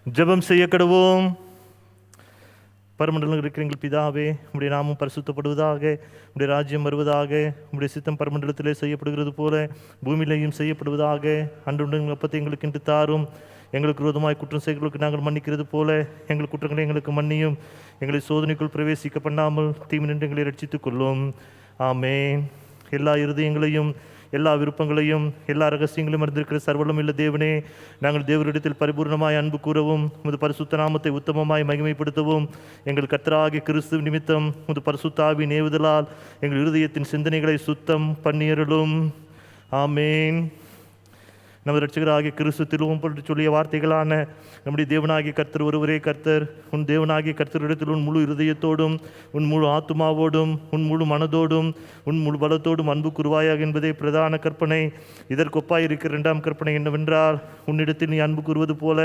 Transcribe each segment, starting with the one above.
ஜெபம் செய்ய கடவோம். பரமண்டலம் இருக்கிற எங்கள் பிதாவே, உம்முடைய நாமம் பரிசுத்தப்படுவதாக, உம்முடைய ராஜ்யம் வருவதாக, உம்முடைய சித்தம் பரமண்டலத்திலே செய்யப்படுகிறது போல பூமியிலேயும் செய்யப்படுவதாக. அன்றுடன் அப்பத்தை எங்களுக்கு இன்று தாரும். எங்களுக்கு விரோதமாய் குற்றம் செய்களுக்கு நாங்கள் மன்னிக்கிறது போல எங்கள் குற்றங்களை எங்களுக்கு மன்னியும். எங்களை சோதனைக்குள் பிரவேசிக்க பண்ணாமல் தீமை எங்களை ரட்சித்துக் கொள்ளும். ஆமேன். எல்லா இருதயங்களையும், எல்லா விருப்பங்களையும், எல்லா ரகசியங்களையும் அறிந்திருக்கிற சர்வலம் இல்ல தேவனே, நாங்கள் தேவரிடத்தில் பரிபூர்ணமாய் அன்பு கூறவும், உமது பரிசுத்த நாமத்தை உத்தமமாய் மகிமைப்படுத்தவும், எங்கள் கர்த்தராகிய கிறிஸ்து நிமித்தம் உமது பரிசுத்த ஆவியின் ஏவுதலால் எங்கள் இருதயத்தின் சிந்தனைகளை சுத்தம் பண்ணியருளும். ஆமேன். நமது இரட்சகராகிய கிறிஸ்து திருவும் பொருட்டு சொல்லிய வார்த்தைகளான, நம்முடைய தேவனாகிய கர்த்தர் ஒருவரே கர்த்தர், உன் தேவனாகிய கர்த்தரிடத்தில் உன் முழு இருதயத்தோடும், உன் முழு ஆத்துமாவோடும், உன் முழு மனதோடும், உன் முழு பலத்தோடும் அன்பு கூறுவாயாக என்பதே பிரதான கற்பனை. இதற்கொப்பாய் இருக்கிற இரண்டாம் கற்பனை என்னவென்றால், உன்னிடத்தில் நீ அன்பு கூறுவது போல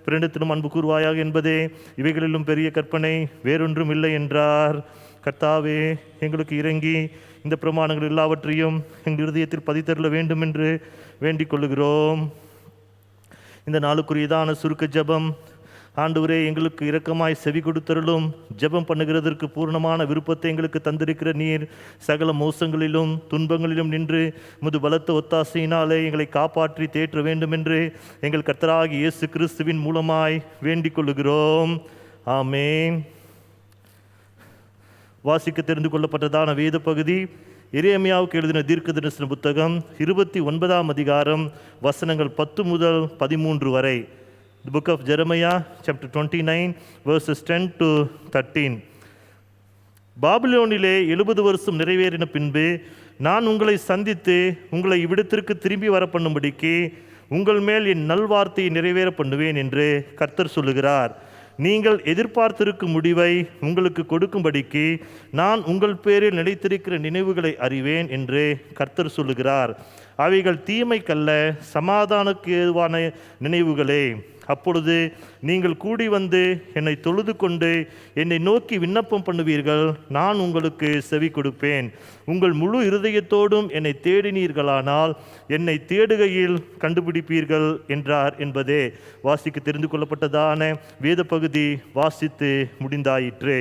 பிறனிடத்திலும் அன்பு கூறுவாயாக என்பதே. இவைகளிலும் பெரிய கற்பனை வேறொன்றும் இல்லை என்றார். கர்த்தாவே, எங்களுக்கு இறங்கி இந்த பிரமாணங்கள் எல்லாவற்றையும் எங்கள் இருதயத்தில் பதித்தருள வேண்டும் என்று வேண்டிக் கொள்ளுகிறோம். இந்த நாளுக்குரியதான சுருக்க ஜெபம். ஆண்டவரே, எங்களுக்கு இரக்கமாய் செவி கொடுத்தருளும். ஜெபம் பண்ணுகிறதற்கு பூர்ணமான விருப்பத்தை எங்களுக்கு தந்திருக்கிற நீர் சகல மோசங்களிலும் துன்பங்களிலும் நின்று முது பலத்த ஒத்தாசையினாலே எங்களை காப்பாற்றி தேற்ற வேண்டும் என்று எங்கள் கர்த்தராகிய இயேசு கிறிஸ்துவின் மூலமாய் வேண்டிக் கொள்ளுகிறோம். ஆமேன். வாசிக்க தெரிந்து கொள்ளப்பட்டதான வேத பகுதி எரேமியாவுக்கு எழுதின தீர்க்க தரிசன புத்தகம் 29ஆம் அதிகாரம் வசனங்கள் 10 முதல் 13 வரை. The book of Jeremiah chapter 29 verses 10 to 13. பாபிலோனிலே 70 வருஷம் நிறைவேறின பின்பு நான் உங்களை சந்தித்து உங்களை இவ்விடத்திற்கு திரும்பி வர பண்ணும்படிக்கு உங்கள் மேல் என் நல்வார்த்தையை நிறைவேற பண்ணுவேன் என்று கர்த்தர் சொல்லுகிறார். நீங்கள் எதிர்பார்த்திருக்கும் முடிவை உங்களுக்கு கொடுக்கும்படிக்கு நான் உங்கள் பேரில் நிலைத்திருக்கிற நினைவுகளை அறிவேன் என்று கர்த்தர் சொல்லுகிறார். அவைகள் தீமைக்கல்ல, சமாதானக்கு ஏதுவான நினைவுகளே. அப்பொழுது நீங்கள் கூடி வந்து என்னை தொழுது கொண்டு என்னை நோக்கி விண்ணப்பம் பண்ணுவீர்கள், நான் உங்களுக்கு செவி கொடுப்பேன். உங்கள் முழு இருதயத்தோடும் என்னை தேடினீர்களானால் என்னை தேடுகையில் கண்டுபிடிப்பீர்கள் என்றார் என்பதே வாசிக்க தெரிந்து கொள்ளப்பட்டதான வேத பகுதி வாசித்து முடிந்தாயிற்று.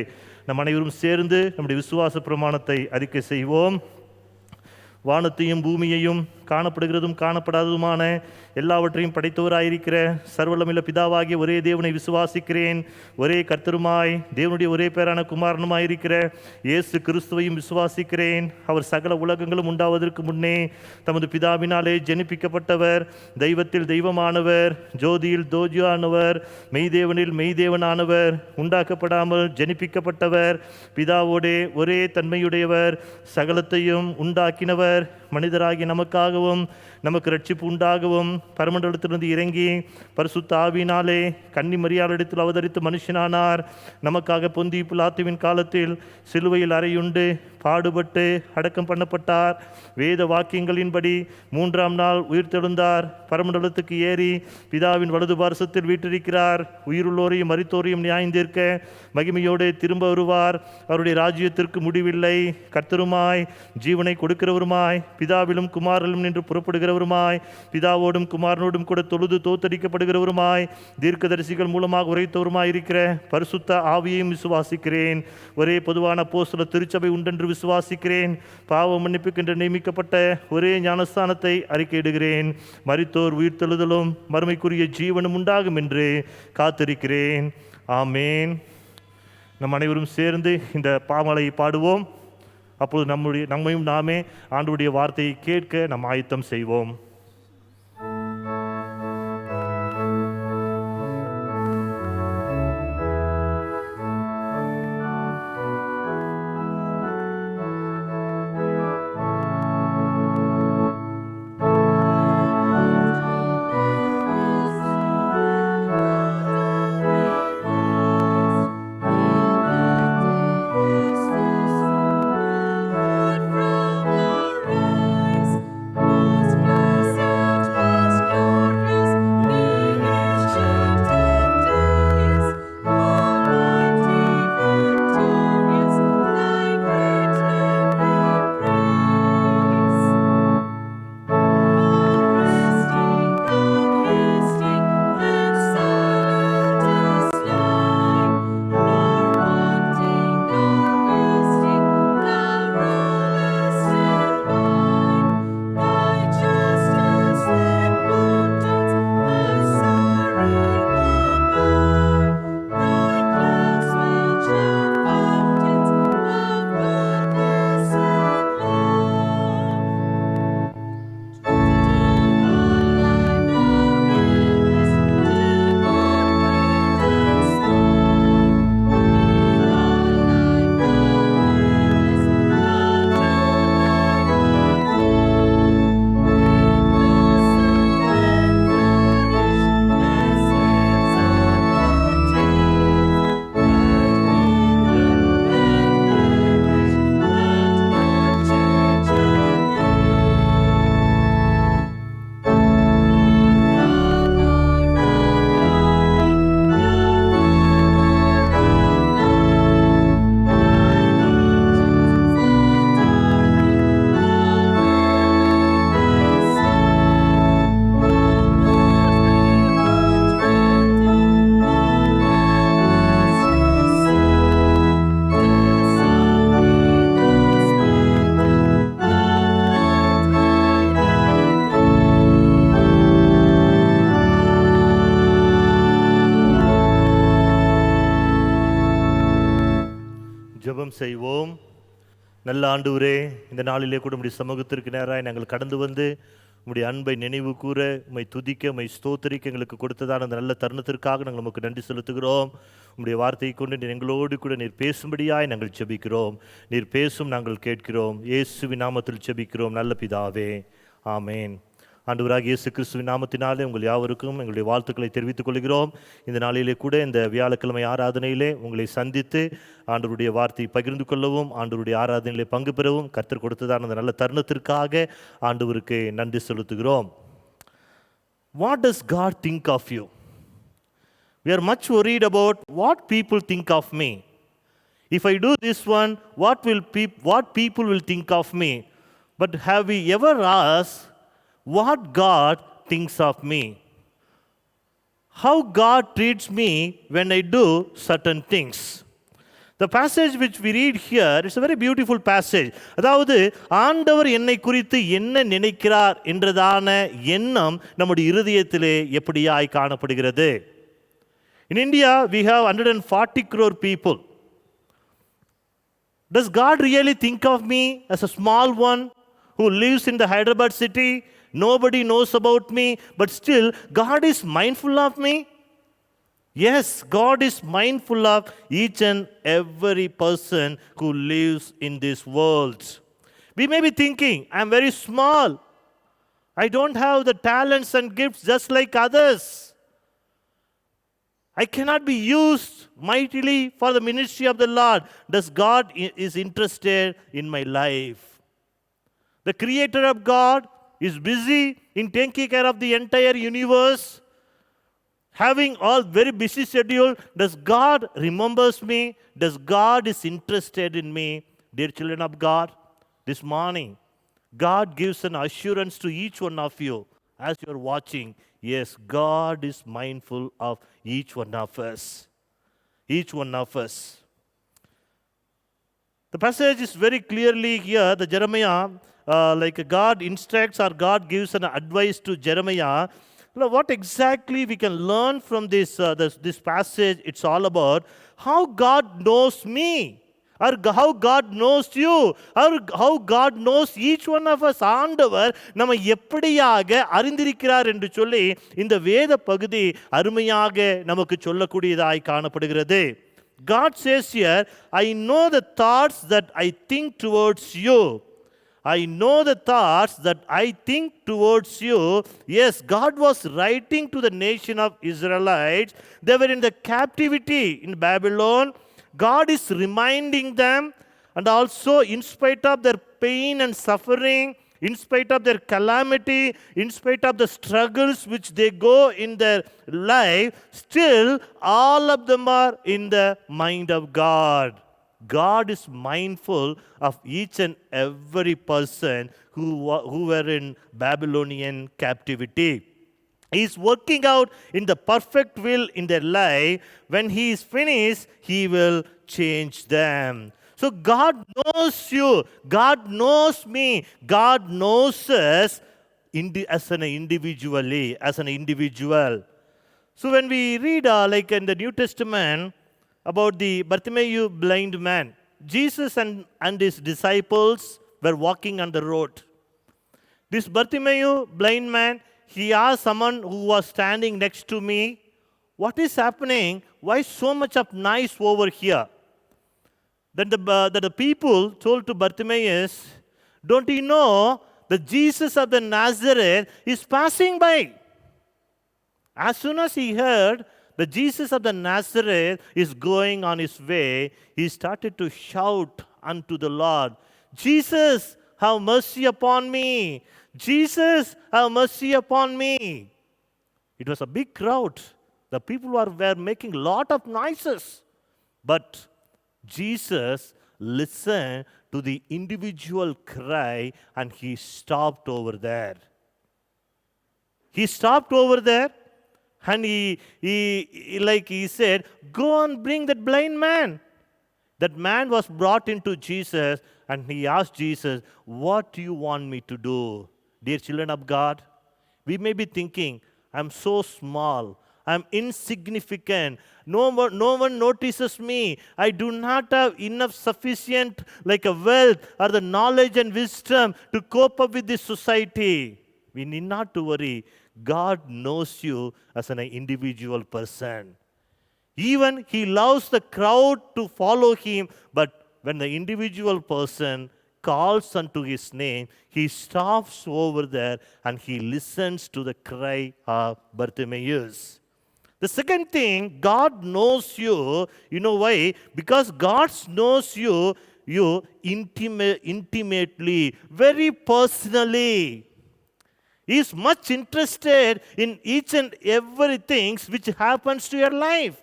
நம் அனைவரும் சேர்ந்து நம்முடைய விசுவாச பிரமாணத்தை அறிக்கை செய்வோம். வானத்தையும் பூமியையும் காணப்படுகிறதும் காணப்படாததுமான எல்லாவற்றையும் படைத்தவராயிருக்கிற சர்வலமில்ல பிதாவாகிய ஒரே தேவனை விசுவாசிக்கிறேன். ஒரே கர்த்தருமாய் தேவனுடைய ஒரே பேரான குமாரனுமாயிருக்கிற இயேசு கிறிஸ்துவையும் விசுவாசிக்கிறேன். அவர் சகல உலகங்களும் உண்டாவதற்கு முன்னே தமது பிதாவினாலே ஜெனிப்பிக்கப்பட்டவர், தெய்வத்தில் தெய்வமானவர், ஜோதியில் ஜோதியானவர், மெய்தேவனில் மெய்தேவனானவர், உண்டாக்கப்படாமல் ஜெனிப்பிக்கப்பட்டவர், பிதாவோடே ஒரே தன்மையுடையவர், சகலத்தையும் உண்டாக்கினவர், மனிதராகி நமக்காகவும் நமக்கு ரட்சிப்பு உண்டாகவும் பரமண்டலத்திலிருந்து இறங்கி பரிசுத்த ஆவியினாலே கன்னி மரியாளிடத்தில் அவதரித்து மனுஷனானார். நமக்காக பொந்திய பிலாத்துவின் காலத்தில் சிலுவையில் அறையுண்டு பாடுபட்டு அடக்கம் பண்ணப்பட்டார். வேத வாக்கியங்களின்படி 3ஆம் நாள் உயிர்த்தெழுந்தார். பரமண்டலத்துக்கு ஏறி பிதாவின் வலது பார்சத்தில் வீற்றிருக்கிறார். உயிருள்ளோரையும் மரித்தோரையும் நியாயந்தீர்க்க மகிமையோடு திரும்ப வருவார். அவருடைய ராஜ்யத்திற்கு முடிவில்லை. கர்த்தருமாய் ஜீவனை கொடுக்கிறவருமாய் பிதாவிலும் குமாரிலும் நின்று புறப்படுகிறவருமாய் பிதாவோடும் குமாரனோடும் கூட தொழுது தோத்தரிக்கப்படுகிறவருமாய் தீர்க்கதரிசிகள் மூலமாக உரைத்தவருமாய் இருக்கிற பரிசுத்த ஆவியையும் விசுவாசிக்கிறேன். ஒரே பொதுவான அப்போஸ்தல திருச்சபை உண்டென்று விசுவாசிக்கிறேன். பாவ மன்னிப்புக்கென்று நியமிக்கப்பட்ட ஒரே ஞானஸ்தானத்தை அறிக்கையிடுகிறேன். மரித்தோர் உயிர்த்தெழுதலும் மறுமைக்குரிய ஜீவனும் உண்டாகும் என்று காத்திருக்கிறேன். ஆமேன். நம் அனைவரும் சேர்ந்து இந்த பாமலை பாடுவோம். அப்பொழுது நம்மையும் நாமே ஆண்டவருடைய வார்த்தையை கேட்க நாம் ஆயத்தம் செய்வோம். Most செய்வோம். நல்ல ஆண்டவரே, இந்த நாளிலே கூட உம்முடைய சமூகத்திற்கு நேராய் நாங்கள் கடந்து வந்து உம்முடைய அன்பை நினைவு கூற, உம்மை துதிக்க, உம்மை ஸ்தோத்திரிக்க எங்களுக்கு கொடுத்ததான அந்த நல்ல தருணத்திற்காக நாங்கள் உமக்கு நன்றி செலுத்துகிறோம். உம்முடைய வார்த்தையை கொண்டு நீர் எங்களோடு கூட நீர் பேசும்படியாய் நாங்கள் ஜெபிக்கிறோம். நீர் பேசும் நாங்கள் கேட்கிறோம். இயேசுவின் நாமத்தில் ஜெபிக்கிறோம் நல்ல பிதாவே, ஆமேன். ஆண்டவராகிய இயேசு கிறிஸ்துவின் நாமத்தினாலே உங்கள் யாவருக்கும் எங்களுடைய வாழ்த்துக்களை தெரிவித்துக் கொள்கிறோம். இந்த நாளிலே கூட இந்த வியாழக்கிழமை ஆராதனையிலே உங்களை சந்தித்து ஆண்டவருடைய வார்த்தையை பகிர்ந்து கொள்ளவும், ஆண்டவருடைய ஆராதனையிலே பங்கு பெறவும் கர்த்தர் கொடுத்ததான அந்த நல்ல தருணத்திற்காக ஆண்டவருக்கு நன்றி செலுத்துகிறோம். What does God think of you? We are much worried about what people think of me. If I do this one, what people will think of me? But have we ever asked what God thinks of me? How God treats me when I do certain things? The passage which we read here is a very beautiful passage. அதாவது ஆண்டவர் என்னை குறித்து என்ன நினைக்கிறார் என்றதான எண்ணம் நம்முடைய இருதயத்திலே எப்படியாய் காணப்படுகிறது. In India we have 140 crore people. Does God really think of me as a small one who lives in the Hyderabad city? Nobody knows about me, but still God is mindful of me. Yes, God is mindful of each and every person who lives in this world. We may be thinking, I'm very small. I don't have the talents and gifts just like others. I cannot be used mightily for the ministry of the Lord. Does God is interested in my life? The creator of God is busy in taking care of the entire universe, having all very busy schedule. Does God remembers me? Does God is interested in me? Dear children of God, this morning, God gives an assurance to each one of you as you are watching. Yes, God is mindful of each one of us. Each one of us. The passage is very clearly here, the Jeremiah, like God instructs or God gives an advice to Jeremiah. What exactly we can learn from this passage? It's all about how God knows me, or how God knows you, or how God knows each one of us. ஆண்டவர் நம்ம எப்படியாக அறிந்திருக்கிறார் என்று சொல்லி இந்த வேத பகுதி அருமையாக நமக்கு சொல்லக்கூடியதாய் காணப்படுகிறது. God says here, I know the thoughts that I think towards you. I know the thoughts that I think towards you. Yes, God was writing to the nation of Israelites. They were in the captivity in Babylon. God is reminding them, and also in spite of their pain and suffering, in spite of their calamity, in spite of the struggles which they go in their life, still all of them are in the mind of God. God is mindful of each and every person who were in Babylonian captivity. He is working out in the perfect will in their life. When He is finished, He will change them. So God knows you. God knows me. God knows us as an individually, as an individual. So when we read like in the New Testament, about the Bartimaeus blind man, Jesus and his disciples were walking on the road. This Bartimaeus blind man, he asked someone who was standing next to me, what is happening? Why so much of noise over here? Then the people told to Bartimaeus, don't you know that Jesus of the Nazareth is passing by? As soon as he heard the Jesus of the Nazareth is going on his way, he started to shout unto the Lord, Jesus, have mercy upon me. Jesus, have mercy upon me. It was a big crowd. The people were making a lot of noises. But Jesus listened to the individual cry and he stopped over there. He stopped over there. And he said, go and bring that blind man. That man was brought into Jesus and he asked Jesus, what do you want me to do? Dear children of God, we may be thinking, I'm so small, I'm insignificant. No one notices me. I do not have enough sufficient like a wealth or the knowledge and wisdom to cope up with this society. We need not to worry. God knows you as an individual person. Even he allows the crowd to follow him, but when the individual person calls unto his name, he stops over there and he listens to the cry of Bartimaeus. The second thing, God knows you. You know why? Because God knows you intimately, very personally. He is much interested in each and everything which happens to your life.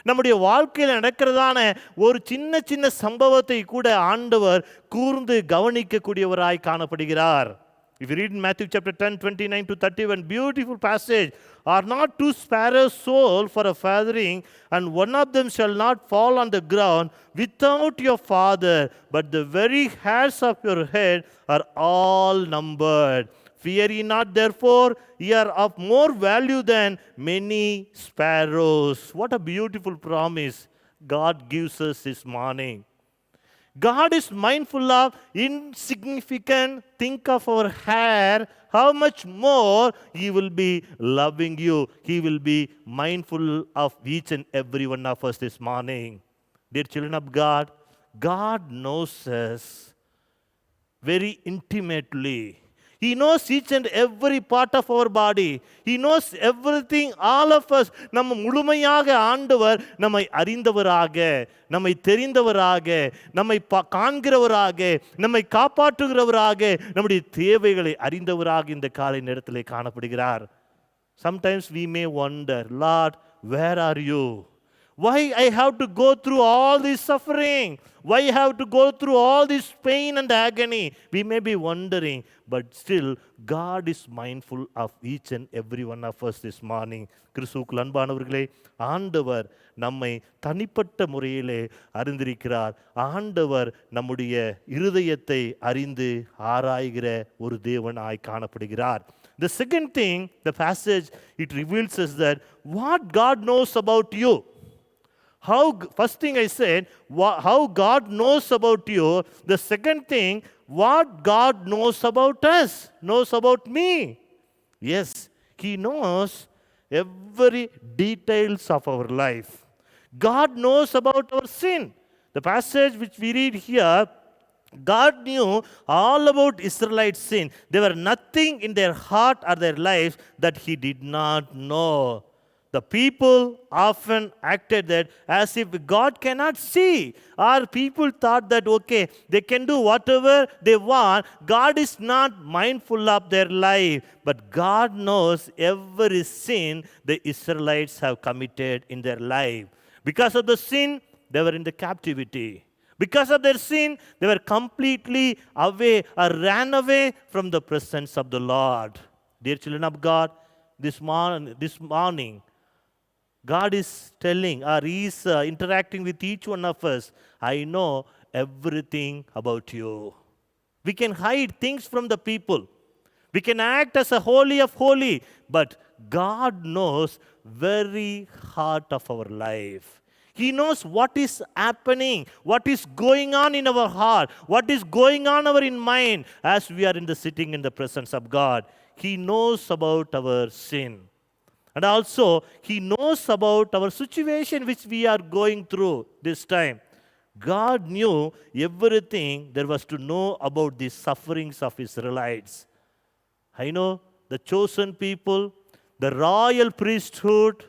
நம்முடைய வாழ்க்கையில் நடக்கிறதான ஒரு சின்ன சின்ன சம்பவத்தை கூட ஆண்டவர் கூர்ந்து கவனிக்கக்கூடியவராய் காணப்படுகிறார். If you read in Matthew chapter 10, 29 to 31, beautiful passage. Are not two sparrows sold for a farthing, and one of them shall not fall on the ground without your Father, but the very hairs of your head are all numbered. Fear ye not, therefore, ye are of more value than many sparrows. What a beautiful promise God gives us this morning. God is mindful of insignificant. Think of our hair. How much more He will be loving you. He will be mindful of each and every one of us this morning. Dear children of God, God knows us very intimately. He knows each and every part of our body. He knows everything, all of us. நம்ம முழுமையாக ஆண்டவர் நம்மை அறிந்தவராக, நம்மை தெரிந்தவராக, நம்மை காண்கிறவராக, நம்மை காப்பாற்றுகிறவராக, நம்முடைய தேவைகளை அறிந்தவராக இந்த காலை நேரத்திலே காணப்படுகிறார். Sometimes we may wonder, Lord, where are you? Why I have to go through all this suffering? Why I have to go through all this pain and agony? We may be wondering, but still God is mindful of each and every one of us this morning. கிறிஸ்துவுக்குள் அன்பானவர்களே, ஆண்டவர் நம்மை தனிப்பட்ட முறையிலே அறிந்திருக்கிறார். ஆண்டவர் நம்முடைய இருதயத்தை அறிந்து ஆராய்கிற ஒரு தேவனாய் காணப்படுகிறார். The second thing, the passage, it reveals us that what God knows about you. First thing I said, how God knows about you. The second thing, what God knows about us, knows about me. Yes, He knows every details of our life. God knows about our sin. The passage which we read here, God knew all about Israelites' sin. There were nothing in their heart or their lives that He did not know. The people often acted that as if God cannot see. Or people thought that, okay, they can do whatever they want. God is not mindful of their life. But God knows every sin the Israelites have committed in their life. Because of the sin, they were in the captivity. Because of their sin, they were completely away or ran away from the presence of the Lord. Dear children of God, this morning, God is telling, or He is interacting with each one of us. I know everything about you. We can hide things from the people. We can act as a holy of holy. But God knows very heart of our life. He knows what is happening, what is going on in our heart, what is going on in mind as we are sitting in the presence of God. He knows about our sin. And also, He knows about our situation which we are going through this time. God knew everything there was to know about the sufferings of Israelites. I know the chosen people, the royal priesthood,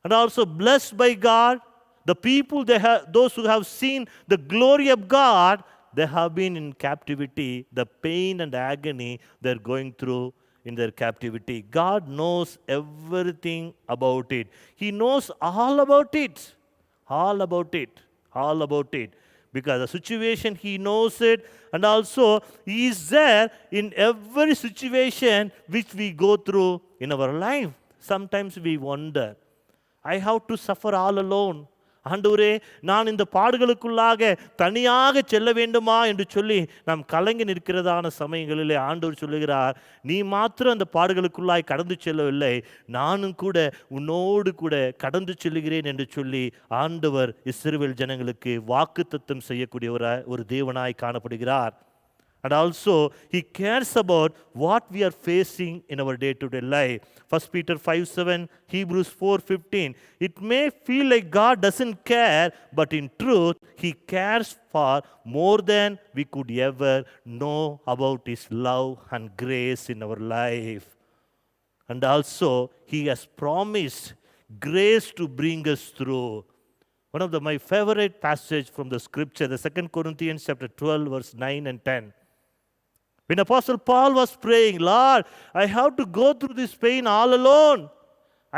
and also blessed by God, the people, those who have seen the glory of God, they have been in captivity, the pain and agony they're going through in their captivity. God knows everything about it. He knows all about it. All about it. All about it. Because the situation, He knows it. And also, He is there in every situation which we go through in our life. Sometimes we wonder, I have to suffer all alone. ஆண்டவரே, நான் இந்த பாடுகளுக்குள்ளாக தனியாக செல்ல வேண்டுமா என்று சொல்லி நாம் கலங்கி நிற்கிறதான சமயங்களிலே ஆண்டவர் சொல்லுகிறார், நீ மாத்திரம் அந்த பாடுகளுக்குள்ளாய் கடந்து செல்லவில்லை, நானும் கூட உன்னோடு கூட கடந்து செல்லுகிறேன் என்று சொல்லி ஆண்டவர் இஸ்ரவேல் ஜனங்களுக்கு வாக்குத்தத்தம் செய்யக்கூடிய ஒரு தேவனாய் காணப்படுகிறார். And also he cares about what we are facing in our day-to-day life. 1 Peter 5:7, Hebrews 4:15. It may feel like God doesn't care, but in truth he cares far more than we could ever know about his love and grace in our life. And also he has promised grace to bring us through. One of my favorite passage from the scripture, the 2 Corinthians chapter 12 verse 9 and 10. When Apostle Paul was praying, Lord, I have to go through this pain all alone.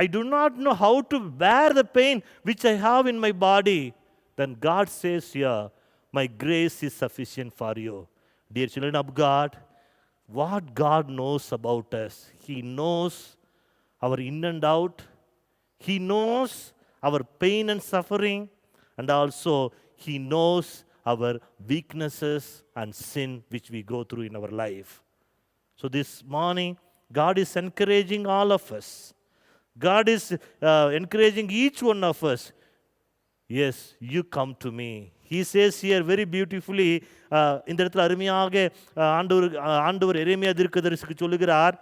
I do not know how to bear the pain which I have in my body. Then God says here, my grace is sufficient for you. Dear children of God, what God knows about us, He knows our in and out. He knows our pain and suffering. And also He knows our weaknesses and sin which we go through in our life. So this morning, God is encouraging all of us. God is encouraging each one of us. Yes, you come to me. He says here very beautifully, இந்த இடத்துல அருமையாக ஆண்டவர் எரேமியா தீர்க்கதரிசிக்கு சொல்லுகிறார்,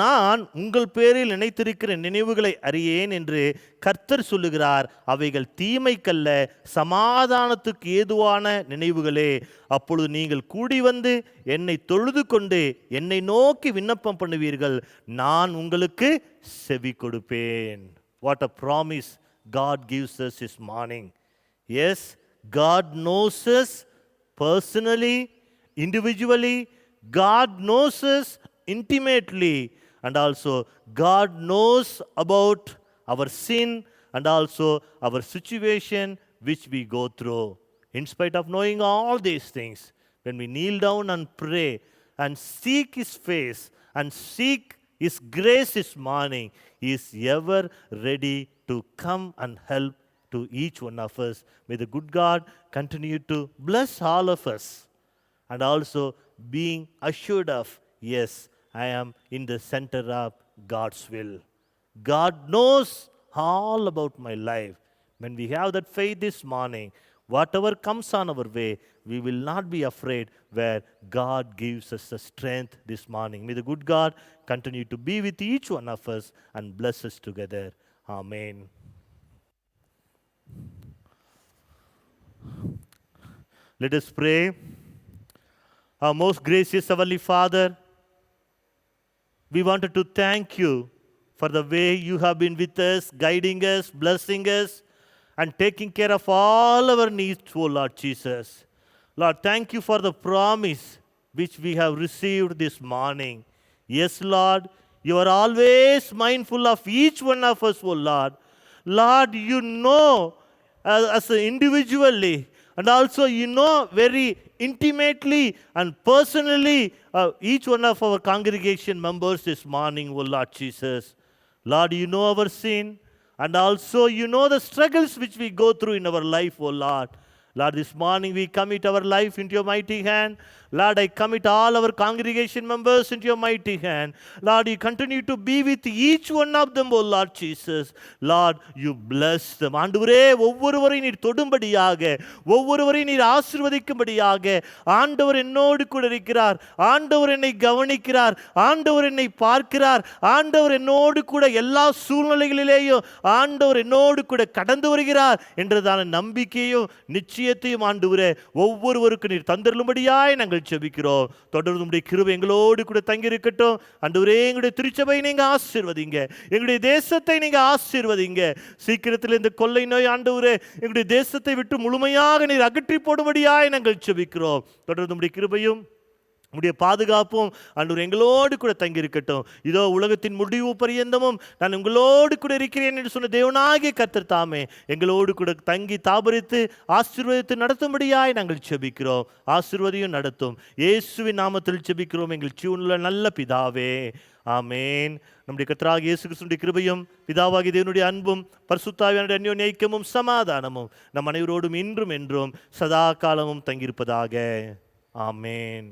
நான் உங்கள் பேரில் நினைத்திருக்கிற நினைவுகளை அறியேன் என்று கர்த்தர் சொல்லுகிறார். அவைகள் தீமைக்கல்ல, சமாதானத்துக்கு ஏதுவான நினைவுகளே. அப்பொழுது நீங்கள் கூடி வந்து என்னை தொழுது கொண்டு என்னை நோக்கி விண்ணப்பம் பண்ணுவீர்கள், நான் உங்களுக்கு செவி கொடுப்பேன். What a promise God gives us this morning. Yes, God knows us personally, individually. God knows us intimately, and also God knows about our sin and also our situation which we go through. In spite of knowing all these things, when we kneel down and pray and seek His face and seek His grace this morning, He is ever ready to come and help to each one of us. May the good God continue to bless all of us, and also being assured of, yes, I am in the center of God's will. God knows all about my life. When we have that faith this morning, whatever comes on our way, we will not be afraid, where God gives us the strength this morning. May the good God continue to be with each one of us and bless us together. Amen. Let us pray. Our most gracious Heavenly Father, we wanted to thank you for the way you have been with us, guiding us, blessing us, and taking care of all our needs, O Lord Jesus. Lord, thank you for the promise which we have received this morning. Yes, Lord, you are always mindful of each one of us, O Lord. Lord, you know us individually, and also you know very intimately and personally each one of our congregation members this morning, O Lord Jesus. Lord, you know our sin, and also you know the struggles which we go through in our life, O Lord. Lord, this morning we commit our life into your mighty hand. Lord, I commit all our congregation members into your mighty hand. Lord, you continue to be with each one of them, O Lord Jesus. Lord, you bless them. ஆண்டவரே, ஒவ்வொருவரையும் நீர் தொடும்படியாக, ஒவ்வொருவரையும் நீர் ஆசீர்வதிக்கும்படியாக, ஆண்டவர் என்னோடு கூட இருக்கிறார், ஆண்டவர் என்னை கவனிக்கிறார், ஆண்டவர் என்னை பார்க்கிறார், ஆண்டவர் என்னோடு கூட எல்லா சூழ்நிலைகளிலேயும் ஆண்டவர் என்னோடு கூட கடந்து வருகிறார் என்றதான நம்பிக்கையும் நிச்சயத்தையும் ஆண்டவரே ஒவ்வொருவருக்கும் நீர் தந்தருளும்படியாய் நாங்கள் ஜெபிக்கிறோம். தொடர்ந்து உம்முடைய கிருபை எங்களோடு கூட தங்கி இருக்கட்டும். ஆண்டவரே, எங்களுடைய திருச்சபையை நீங்க ஆசீர்வதிங்க, எங்களுடைய தேசத்தை நீங்க ஆசீர்வதிங்க. சீக்கிரத்தில் இந்த கொள்ளை நோய் ஆண்டவரே எங்களுடைய தேசத்தை விட்டு முழுமையாக நீர் அகற்றி போடும்படியாய் நாங்கள் ஜெபிக்கிறோம். தொடர்ந்து உம்முடைய கிருபையும் உம்முடைய பாதுகாப்பும் ஆண்டவர் எங்களோடு கூட தங்கியிருக்கட்டும். இதோ உலகத்தின் முடிவு பரியந்தமும் நான் உங்களோடு கூட இருக்கிறேன் என்று சொன்ன தேவனாகிய கர்த்தர் தாமே எங்களோடு கூட தங்கி தாபரித்து ஆசீர்வதித்து நடத்தும்படியாய் நாங்கள் செபிக்கிறோம். ஆசீர்வதியும் நடத்தும். இயேசுவின் நாமத்தில் செபிக்கிறோம் எங்கள் ஜீவனுள்ள நல்ல பிதாவே, ஆமேன். நம்முடைய கர்த்தராகிய இயேசு கிறிஸ்துவின் கிருபையும் பிதாவாகிய தேவனுடைய அன்பும் பரிசுத்தாவியானவருடைய அந்யோன்ய ஐக்கியமும் சமாதானமும் நம் அனைவரோடும் இன்றும் என்றும் சதா காலமும் தங்கியிருப்பதாக. ஆமேன்.